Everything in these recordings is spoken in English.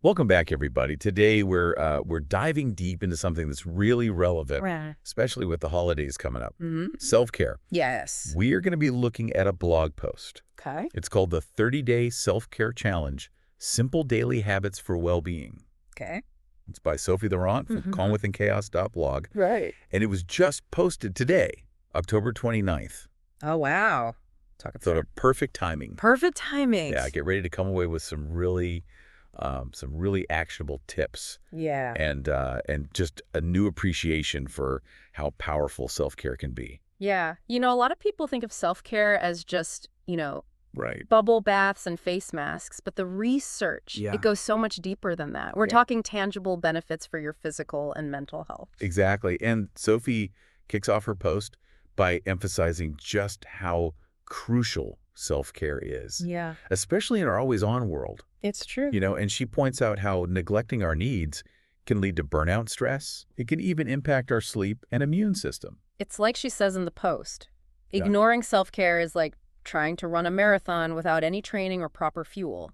Welcome back, everybody. Today we're diving deep into something that's really relevant, Right. especially with the holidays coming up. Hmm. Self-care. Yes. We are going to be looking at a blog post. Okay. It's called the 30-Day Self-Care Challenge: Simple Daily Habits for Well-Being. Okay. It's by Sophie Laurent from calmwithinchaos.blog, Right. and it was just posted today, October 29th. Oh, wow. Talk it So through. perfect timing. Perfect timing. Yeah, get ready to come away with some really actionable tips. Yeah. And just a new appreciation for how powerful self-care can be. Yeah. A lot of people think of self-care as just, Right. bubble baths and face masks, but the research, Yeah. it goes so much deeper than that. We're Yeah. talking tangible benefits for your physical and mental health. Exactly. And Sophie kicks off her post by emphasizing just how crucial self-care is, Yeah, especially in our always-on world. it's true. And she points out how neglecting our needs can lead to burnout stress. It can even impact our sleep and immune system. It's like she says in the post, Yeah. ignoring self-care is like trying to run a marathon without any training or proper fuel.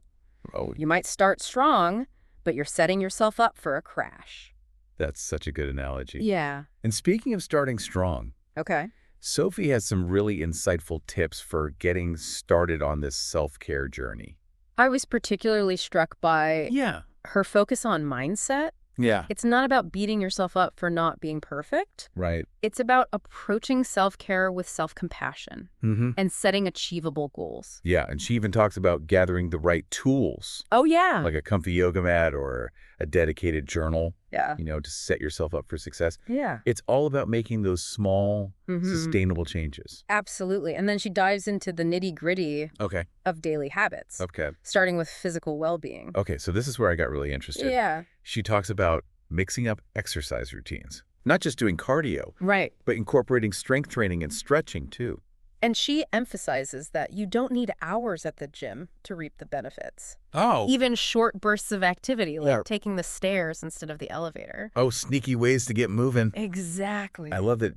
Oh, You might start strong, but you're setting yourself up for a crash. that's such a good analogy. Yeah. And speaking of starting strong, Okay. Sophie has some really insightful tips for getting started on this self-care journey. I was particularly struck by Yeah. her focus on mindset. Yeah. It's not about beating yourself up for not being perfect. Right. It's about approaching self-care with self-compassion Mm-hmm. and setting achievable goals. Yeah, and she even talks about gathering the right tools, Oh, yeah. like a comfy yoga mat or a dedicated journal, Yeah. to set yourself up for success. Yeah. It's all about making those small, sustainable changes. Absolutely. And then she dives into the nitty-gritty Okay. of daily habits, Okay. starting with physical well-being. Okay, so this is where I got really interested. Yeah. She talks about mixing up exercise routines, not just doing cardio, Right. but incorporating strength training and stretching too. And she emphasizes that you don't need hours at the gym to reap the benefits. Oh. Even short bursts of activity, like Yeah. taking the stairs instead of the elevator. Oh, sneaky ways to get moving. Exactly. I love that.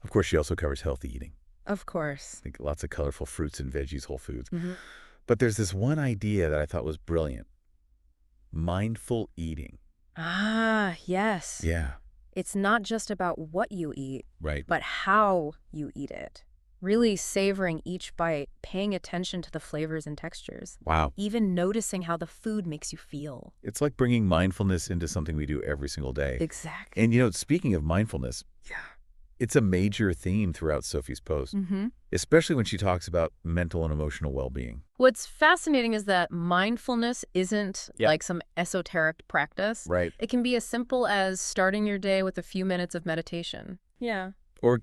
Of course, she also covers healthy eating. Of course. I think lots of colorful fruits and veggies, whole foods. Mhm. But there's this one idea that I thought was brilliant. Mindful eating. Ah, yes. Yeah, It's not just about what you eat, right. but how you eat it. Really savoring each bite, paying attention to the flavors and textures, Wow. even noticing how the food makes you feel. It's like bringing mindfulness into something we do every single day. Exactly. And, speaking of mindfulness, Yeah. it's a major theme throughout Sophie's post, especially when she talks about mental and emotional well-being. What's fascinating is that mindfulness isn't Yeah. like some esoteric practice. Right. It can be as simple as starting your day with a few minutes of meditation. Yeah. Or,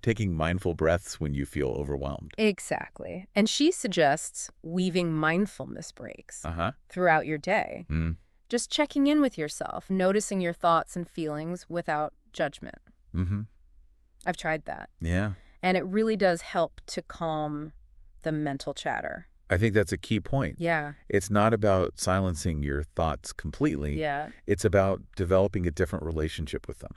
taking mindful breaths when you feel overwhelmed. Exactly. And she suggests weaving mindfulness breaks Uh-huh. throughout your day. Mm. Just checking in with yourself, noticing your thoughts and feelings without judgment. Mm-hmm. I've tried that. Yeah. And it really does help to calm the mental chatter. I think that's a key point. Yeah. It's not about silencing your thoughts completely. Yeah. It's about developing a different relationship with them.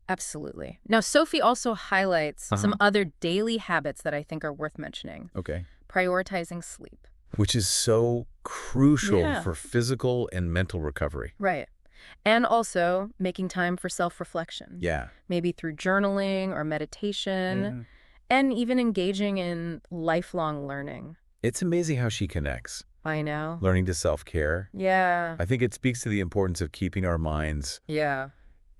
Absolutely. Now, Sophie also highlights some Uh-huh. other daily habits that I think are worth mentioning. Okay. Prioritizing sleep. Which is so crucial Yeah. for physical and mental recovery. Right. And also making time for self-reflection. Yeah. Maybe through journaling or meditation, Mhm. and even engaging in lifelong learning. It's amazing how she connects I know. learning to self-care. Yeah. I think it speaks to the importance of keeping our minds Yeah.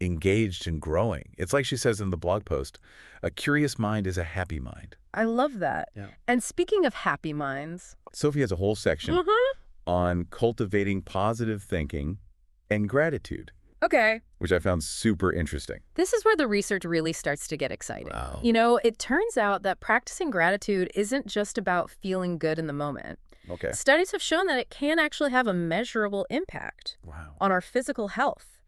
engaged and growing. It's like she says in the blog post, a curious mind is a happy mind. I love that. Yeah. And speaking of happy minds. Sophie has a whole section on cultivating positive thinking and gratitude, Okay. which I found super interesting. This is where the research really starts to get exciting. Wow. It turns out that practicing gratitude isn't just about feeling good in the moment. Okay. Studies have shown that it can actually have a measurable impact Wow. on our physical health,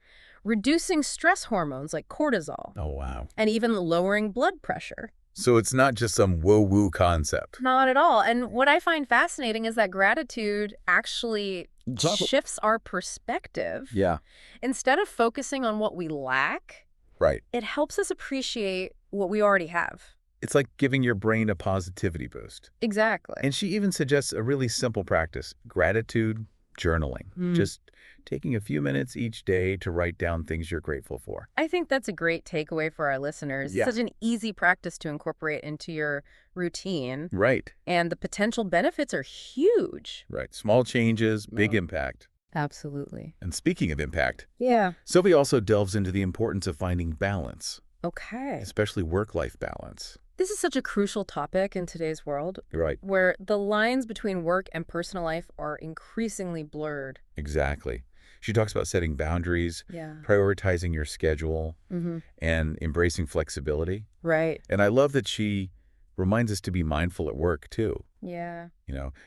reducing stress hormones like cortisol, Oh, wow. and even lowering blood pressure. So it's not just some woo-woo concept. Not at all. And what I find fascinating is that gratitude actually shifts our perspective. Yeah. Instead of focusing on what we lack, Right. it helps us appreciate what we already have. It's like giving your brain a positivity boost. Exactly. And she even suggests a really simple practice, gratitude journaling. Just taking a few minutes each day to write down things you're grateful for. I think that's a great takeaway for our listeners. It's Yeah. such an easy practice to incorporate into your routine, Right. and the potential benefits are huge. Right. Small changes, big Well, impact. absolutely. And speaking of impact, Yeah. Sophie also delves into the importance of finding balance, Okay. especially work-life balance. This is such a crucial topic in today's world, Right. where the lines between work and personal life are increasingly blurred. Exactly. She talks about setting boundaries, Yeah. prioritizing your schedule, Mm-hmm. and embracing flexibility. Right. And I love that she reminds us to be mindful at work, too. Yeah.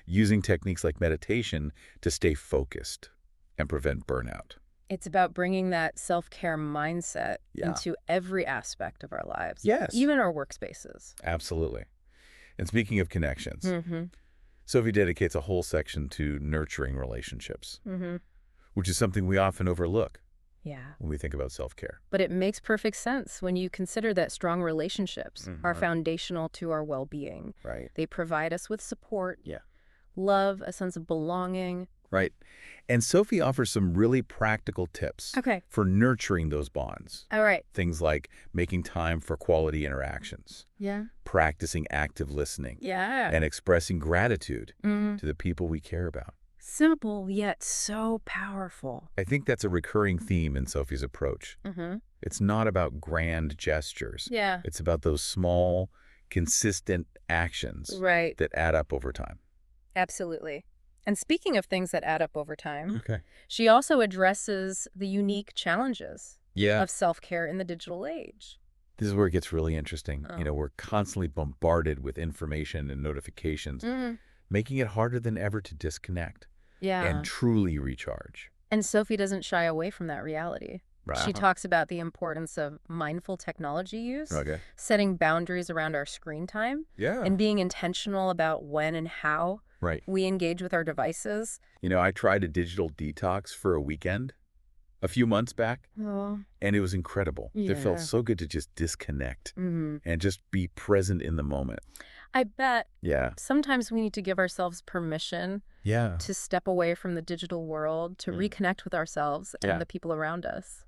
Using techniques like meditation to stay focused and prevent burnout. It's about bringing that self-care mindset Yeah. into every aspect of our lives. Yes. Even our workspaces. Absolutely. And speaking of connections, Mm-hmm. Sophie dedicates a whole section to nurturing relationships, Mm-hmm. which is something we often overlook Yeah. when we think about self-care. But it makes perfect sense when you consider that strong relationships are Mhm. foundational to our well-being. Right. They provide us with support, Yeah. love, a sense of belonging. Right. And Sophie offers some really practical tips Okay. for nurturing those bonds. All right. Things like making time for quality interactions, Yeah. practicing active listening, Yeah. and expressing gratitude Mm. to the people we care about. Simple yet so powerful. I think that's a recurring theme in Sophie's approach. Mm-hmm. It's not about grand gestures. Yeah. It's about those small, consistent actions Right. that add up over time. Absolutely. And speaking of things that add up over time, Okay. she also addresses the unique challenges Yeah. of self-care in the digital age. This is where it gets really interesting. Oh. We're constantly bombarded with information and notifications, Mm. making it harder than ever to disconnect Yeah. and truly recharge. And Sophie doesn't shy away from that reality. Right. She talks about the importance of mindful technology use, Okay. setting boundaries around our screen time, Yeah. and being intentional about when and how Right. we engage with our devices. I tried a digital detox for a weekend a few months back, Oh. and it was incredible. It felt Yeah. so good to just disconnect Mm-hmm. and just be present in the moment. I bet Yeah. sometimes we need to give ourselves permission Yeah. to step away from the digital world, to reconnect with ourselves Yeah. and the people around us.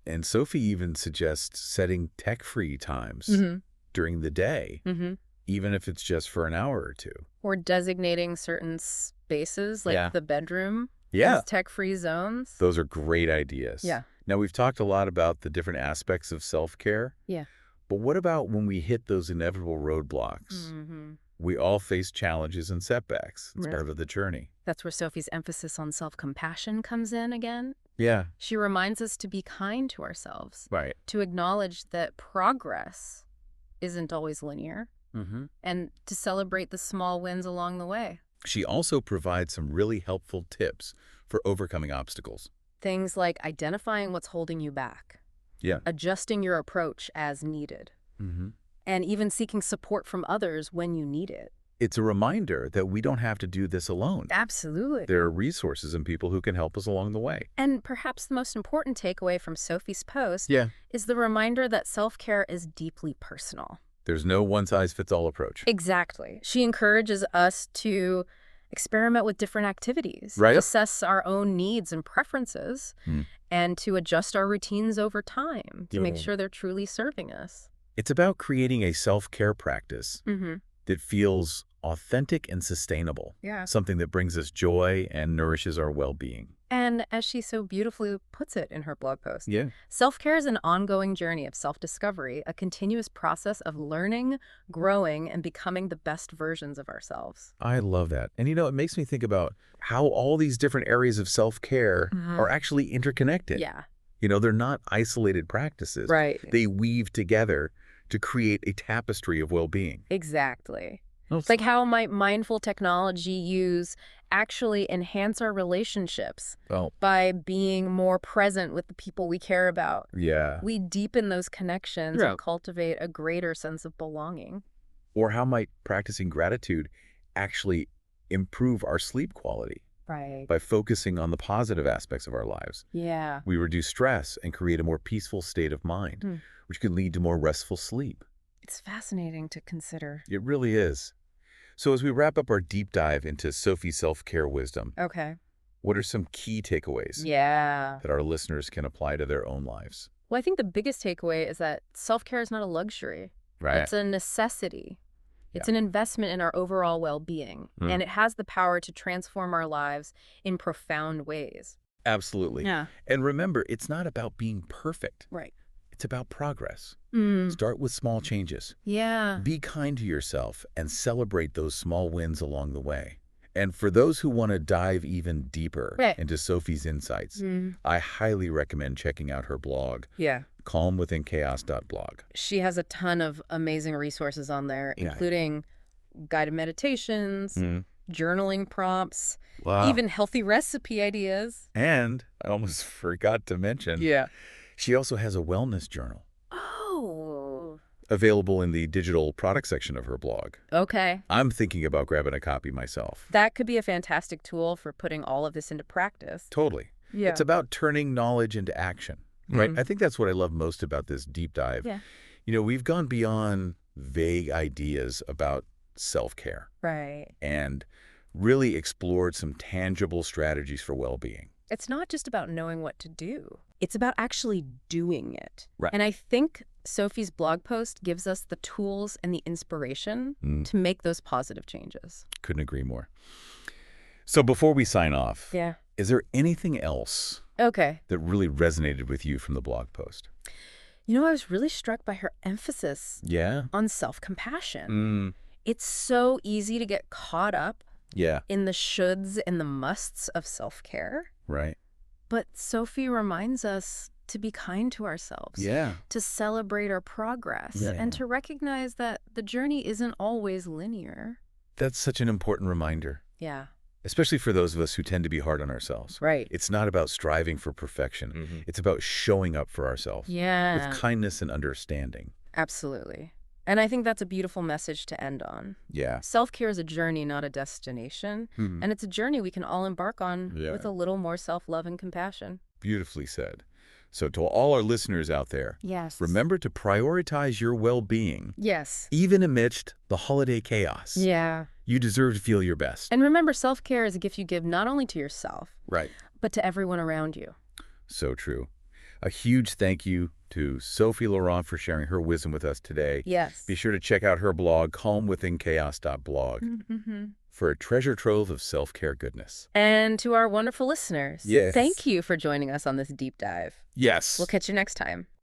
And Sophie even suggests setting tech-free times Mm-hmm. during the day, Mm-hmm. even if it's just for an hour or two. Or designating certain spaces, like Yeah. the bedroom, Yeah. as tech-free zones. Those are great ideas. Yeah. Now, we've talked a lot about the different aspects of self-care. Yeah. But what about when we hit those inevitable roadblocks? Mm-hmm. We all face challenges and setbacks. It's Right. part of the journey. That's where Sophie's emphasis on self-compassion comes in again. Yeah. She reminds us to be kind to ourselves, Right. to acknowledge that progress isn't always linear, Mm-hmm. and to celebrate the small wins along the way. She also provides some really helpful tips for overcoming obstacles. Things like identifying what's holding you back, Yeah. adjusting your approach as needed, Mm-hmm. and even seeking support from others when you need it. It's a reminder that we don't have to do this alone. Absolutely. There are resources and people who can help us along the way. And perhaps the most important takeaway from Sophie's post Yeah. is the reminder that self-care is deeply personal. There's no one-size-fits-all approach. Exactly. She encourages us to experiment with different activities, Right. assess our own needs and preferences, Hmm. and to adjust our routines over time to make Yeah. sure they're truly serving us. It's about creating a self-care practice Mm-hmm. that feels authentic and sustainable, Yeah. something that brings us joy and nourishes our well-being. And as she so beautifully puts it in her blog post, Yeah. self-care is an ongoing journey of self-discovery, a continuous process of learning, growing, and becoming the best versions of ourselves. I love that. And it makes me think about how all these different areas of self-care Mhm. are actually interconnected. Yeah. They're not isolated practices. Right. They weave together to create a tapestry of well-being. Exactly. Oh, It's like, how might mindful technology use actually enhance our relationships well, by being more present with the people we care about? yeah. We deepen those connections Yeah. and cultivate a greater sense of belonging. Or how might practicing gratitude actually improve our sleep quality Right. by focusing on the positive aspects of our lives? Yeah. We reduce stress and create a more peaceful state of mind, Hmm. which could lead to more restful sleep. It's fascinating to consider. It really is. So as we wrap up our deep dive into Sophie's self-care wisdom, Okay. What are some key takeaways Yeah. that our listeners can apply to their own lives? Well, I think the biggest takeaway is that self-care is not a luxury. Right. It's a necessity. Yeah. It's an investment in our overall well-being, and it has the power to transform our lives in profound ways. Absolutely. Yeah. And remember, it's not about being perfect. Right. It's about progress. Mm. Start with small changes. Yeah. Be kind to yourself and celebrate those small wins along the way. And for those who want to dive even deeper Right. into Sophie's insights, I highly recommend checking out her blog, Yeah. calmwithinchaos.blog. She has a ton of amazing resources on there, Yeah. including guided meditations, journaling prompts, Wow. even healthy recipe ideas. And I almost forgot to mention, she also has a wellness journal Oh. available in the digital product section of her blog. Okay. I'm thinking about grabbing a copy myself. That could be a fantastic tool for putting all of this into practice. Totally. Yeah. It's about turning knowledge into action, right? I think that's what I love most about this deep dive. Yeah. You know, we've gone beyond vague ideas about self-care Right. and really explored some tangible strategies for well-being. It's not just about knowing what to do. It's about actually doing it. Right. And I think Sophie's blog post gives us the tools and the inspiration to make those positive changes. Couldn't agree more. So before we sign off, Yeah. is there anything else Okay. that really resonated with you from the blog post? You know, I was really struck by her emphasis Yeah? on self-compassion. It's so easy to get caught up Yeah. in the shoulds and the musts of self-care. Right. But Sophie reminds us to be kind to ourselves, Yeah. to celebrate our progress, and to recognize that the journey isn't always linear. That's such an important reminder, Yeah. especially for those of us who tend to be hard on ourselves. Right. It's not about striving for perfection. It's about showing up for ourselves Yeah. with kindness and understanding. Absolutely. And I think that's a beautiful message to end on. Yeah. Self-care is a journey, not a destination. And it's a journey we can all embark on with a little more self-love and compassion. Beautifully said. So to all our listeners out there, Yes. remember to prioritize your well-being, Yes. even amidst the holiday chaos. Yeah. You deserve to feel your best. And remember, self-care is a gift you give not only to yourself, Right. but to everyone around you. So true. A huge thank you to Sophie Laurent for sharing her wisdom with us today. Yes. Be sure to check out her blog, calmwithinchaos.blog, for a treasure trove of self-care goodness. And to our wonderful listeners, Yes. thank you for joining us on this deep dive. Yes. We'll catch you next time.